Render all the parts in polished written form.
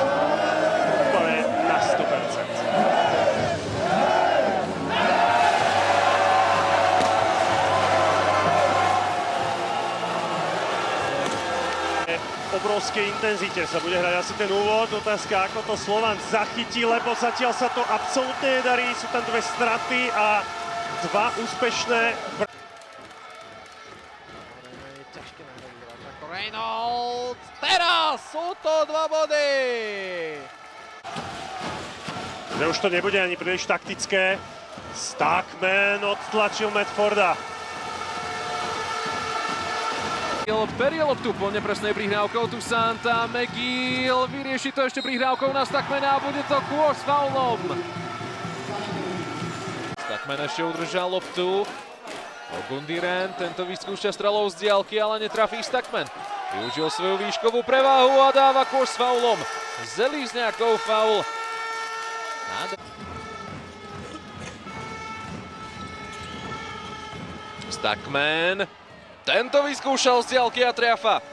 úplne na 100%. Obrovskej intenzite sa bude hrať asi ten úvod. Otázka, ako to Slovan zachytí, lebo zatiaľ sa to absolútne nedarí. Sú tam dve straty a dva úspešné. Ťažké náhrady hráč ako Reynolds. Teraz sú to 2 body. Že už to nebude ani príliš taktické. Stackman odtlačil Medforda. Berie loptu po nepresnej prihrávkou tu Santa. McGill vyrieši to ešte prihrávkou na Stackmana a bude to kôr s faulom. Stackman ešte udržal loptu. Gundiren, tento vyskúša strelou z diaľky, ale netrafí Stackman. Využil svoju výškovú prevahu a dáva kôr s faulom. Zelízňakov faul. Stackman. Tento vyskúšal z diaľky a triafa.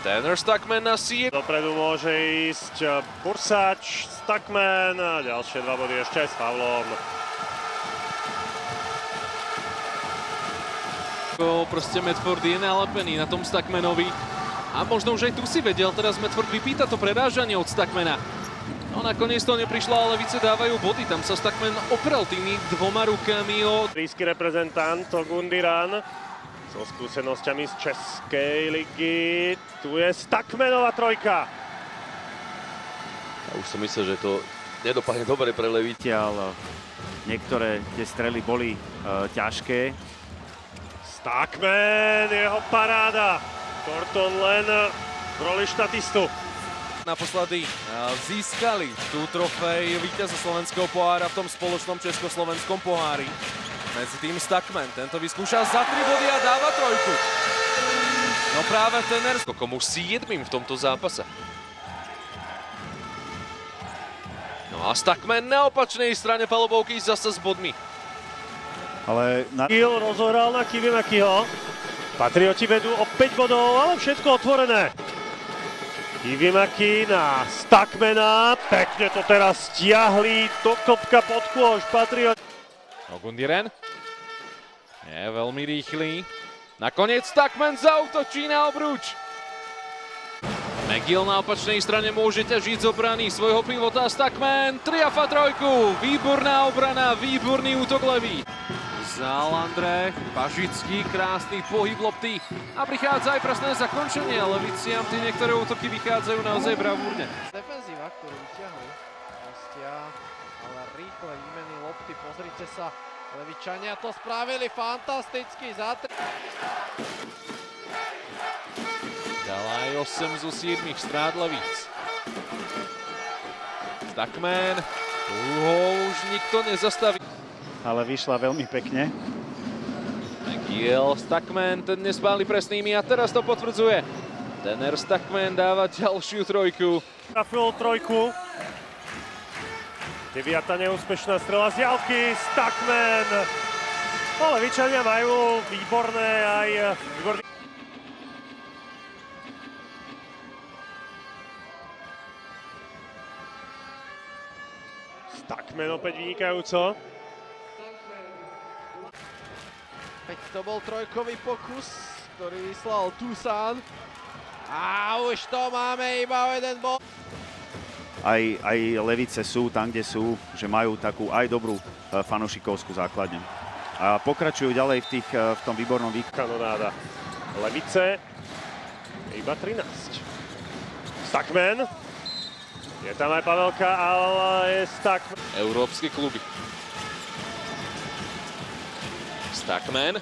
Tanner Stackman na sír. Dopredu môže ísť Bursač, Stackman a ďalšie 2 body ešte aj s faulom. Proste Medford je nalepený na tom Stackmanovi. A možno už aj tu si vedel teraz Medford vypýta to prerážanie od Stackmana. No nakoniec to neprišlo, ale Levice dávajú body. Tam sa Stackman oprel tými 2 rukami o... Blízky reprezentant Gundiran so skúsenosťami z Českej ligy. Tu je Stackmanová trojka. Ja už som myslel, že to nedopadne dobre pre Levice. Niektoré tie strely boli ťažké. Stackman, jeho paráda. Thornton len v roli štatistu. Naposledy získali tú trofej víťaza slovenského pohára v tom spoločnom československom pohári. Medzi tým Stackman, tento vyskúšal za 3 body a dáva trojku. No práve Tanner skokom už 7. v tomto zápase. No a Stackman na opačnej strane palubovky zasa s bodmi. Ale Gill rozohral na Kivimakiho. Patrioti vedú o 5 bodov, ale všetko otvorené. Kivimaki na Stackmana. Pekne to teraz stiahli do kopka pod kôš Patrioti. No Gundiren. Je veľmi rýchly. Nakoniec Stackman zaútočí na obruč. McGill na opačnej strane môže ťažiť z obrany svojho pivota. Stackman triafa trojku. Výborná obrana, výborný útok levý. Zalandre, Bažický, krásny pohyb lopty a prichádza aj presné zakončenie. Leviciam tie niektoré útoky vychádzajú naozaj bravúrne. Defenzíva, ktorú vyťahli hostia, ale rýchle výmeny lopty. Pozrite sa, Levičania to spravili fantasticky za 3. Dala aj 8 zo 7 strát Levíc. Stackman, tu ho už nikto nezastaví. ale vyšla veľmi pekne. McGill, Stackman, ten nespáli presnými a teraz to potvrdzuje. Tanner Stackman dáva ďalšiu trojku. Trafil trojku. 9. neúspešná strela z diaľky. Stackman. No, Levičania majú výborné aj výborný. Stackman opäť vynikajúco. Veď to bol trojkový pokus, ktorý vyslal Tucson. A už to máme iba o 1 bod. Aj Levice sú tam, kde sú, že majú takú aj dobrú fanúšikovskú základňu. A pokračujú ďalej v tom výbornom výkonu. Kanonáda. Levice iba 13. Stackman. Je tam aj Pavelka, ale je Stackman. Európske kluby. Stackman.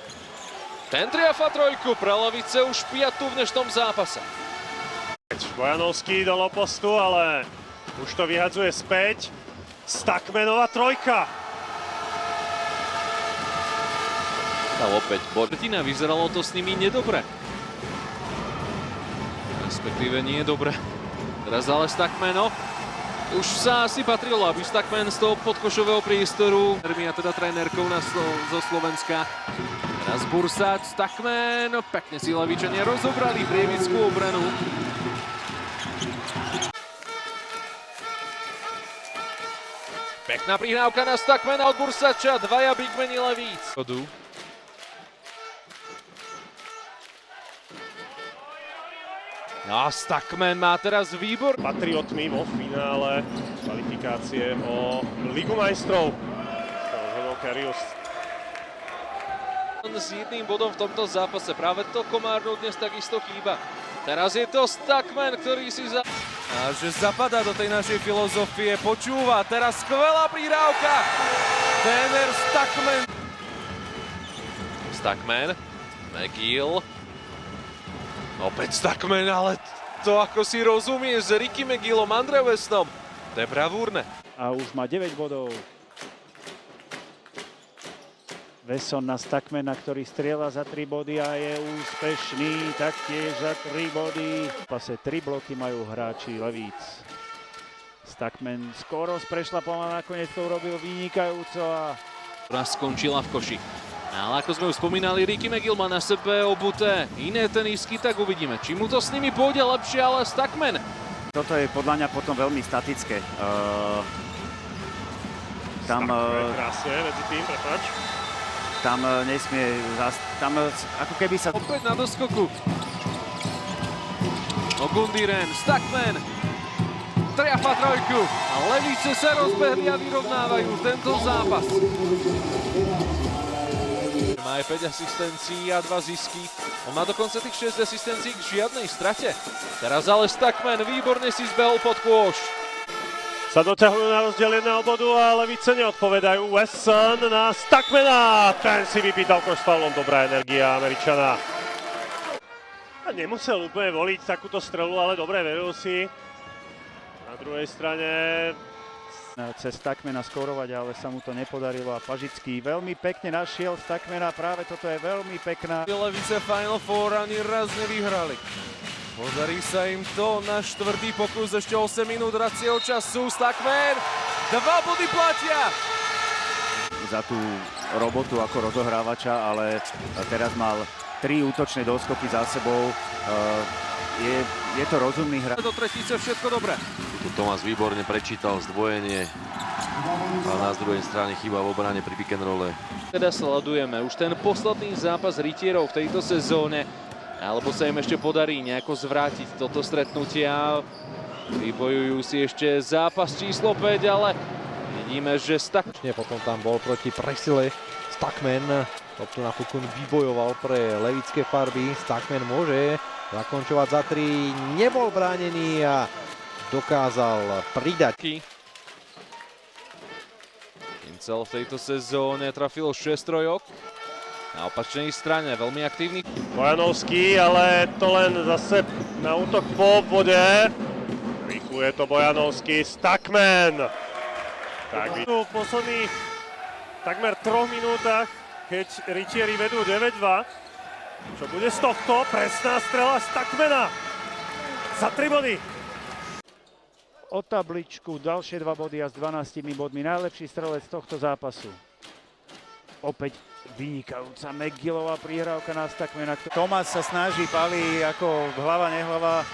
Ten triafa trojku pre Levice už 5. v dnešnom zápase. Bojanovský do lopostu, ale už to vyhadzuje späť. Stackmanová trojka. A opäť Bortina, vyzeralo to s nimi nedobre. Respektíve nie je dobre. Teraz ale Stackmano. Už sa asi patrilo, aby Stackman z toho podkošového priestoru. A teda trénerkou zo Slovenska. Teraz Bursač, Stackman. Pekne si Levičania rozobrali prievickú obranu. Pekná prihrávka na Stackmana od Bursača, dvaja bigmeni Levíc. A Stackman má teraz výbor. Patriotmi vo finále kvalifikácie o Ligu majstrov. Rozhodol Karius. S jedným bodom v tomto zápase. Práve to Komárnu dnes takisto chýba. Teraz je to Stackman, ktorý si a že zapadá do tej našej filozofie, počúva. Teraz skvelá prihrávka. Tréner Stackman. Stackman, McGill. Opäť Stackman, ale to ako si rozumieš s Ricky McGillom, Andre Westom. To je bravúrne. A už má 9 bodov. Wesson na Stackmana, ktorý strieľa za 3 body a je úspešný, taktiež za 3 body. V pase 3 bloky majú hráči Levíc. Stackman skoro sprešlapal a nakoniec to urobil vynikajúco a skončila v koši. Ale ako sme už spomínali, Ricky McGill má na sebe obuté iné tenisky, tak uvidíme, či mu to s nimi pôjde lepšie, ale Stackman. Toto je podľa mňa potom veľmi statické. Krásne medzi tým, prepáč. Tam nesmie, tam ako keby sa... Opäť na doskoku. Ogundiren, Stackman. Triafa trojku. A Levíce sa rozbehli a vyrovnávajú tento zápas. Má aj 5 asistencií a 2 zisky. On má dokonca tých 6 asistencií k žiadnej strate. Teraz ale Stackman výborne si zbehol pod kôš. Sa doťahujú na rozdiel jedného bodu a Levíce neodpovedajú. Wesson na Stackmana. Ten si vypýtal koš s faulom. Dobrá energia Američana. A nemusel úplne voliť takúto strelu, ale dobre, veril si. Na druhej strane cez Stackmana skórovať, ale sa mu to nepodarilo a Pažický veľmi pekne našiel Stackmana, práve toto je veľmi pekná. Levíce Final Four ani raz nevyhrali. Podarí sa im to na štvrtý pokus, ešte 8 minút racieho času. Stackman, 2 body platia. Za tú robotu ako rozohrávača, ale teraz mal 3 útočné doskoky za sebou. Je to rozumný hráč. Do tretice všetko dobré. Tu Tomás výborne prečítal zdvojenie a na druhej strane chyba v obrane pri pick and rolle. Teda sledujeme už ten posledný zápas rytierov v tejto sezóne. Alebo sa im ešte podarí nejako zvrátiť toto stretnutie a vybojujú si ešte zápas číslo 5, ale vidíme, že Potom tam bol proti presile Stackman. Toto napokon vybojoval pre levické farby. Stackman môže zakončovať za 3. Nebol bránený a dokázal pridať. Kincel v tejto sezóne trafil 6 trojok. Na opačnej strane veľmi aktívny. Bojanovský, ale to len zase na útok po obvode. Rýchluje to Bojanovský, Stackman. Tak v posledných takmer 3 minútach, keď rytieri vedú 9-2. Čo bude z tohto? Presná strela Stackmana. Za 3 body. O tabličku ďalšie 2 body a s 12 bodmi najlepší strelec tohto zápasu. Opäť vynikajúca McGillová prihrávka na Stackmana. Tomás sa snaží, palí ako hlava, nehlava.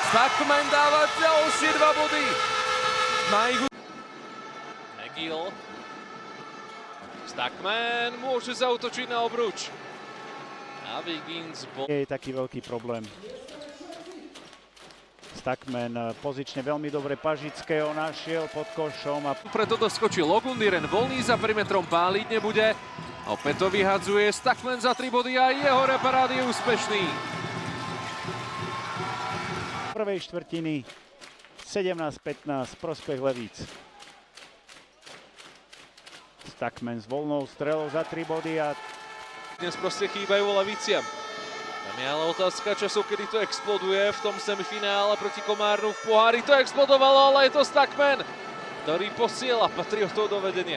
Stackman dáva ďalšie 2 body. McGill. Stackman môže zaútočiť na obruč. A Wiggins bol... Je taký veľký problém. Stackman pozične veľmi dobre Pažického našiel pod košom a preto doskočil Ogundiren, voľný za perimetrom, páliť nebude. Opäť to vyhadzuje Stackman za 3 body a jeho reparád je úspešný. prvej štvrtiny 17-15 prospech Levíc. Stackman s voľnou strelou za 3 body a dnes proste chýbajú Leviciam. Tam je ale otázka času, kedy to exploduje v tom semifinále proti Komárnu v pohári. To explodovalo, ale je to Stackman, ktorý posiela Patriotov do vedenia.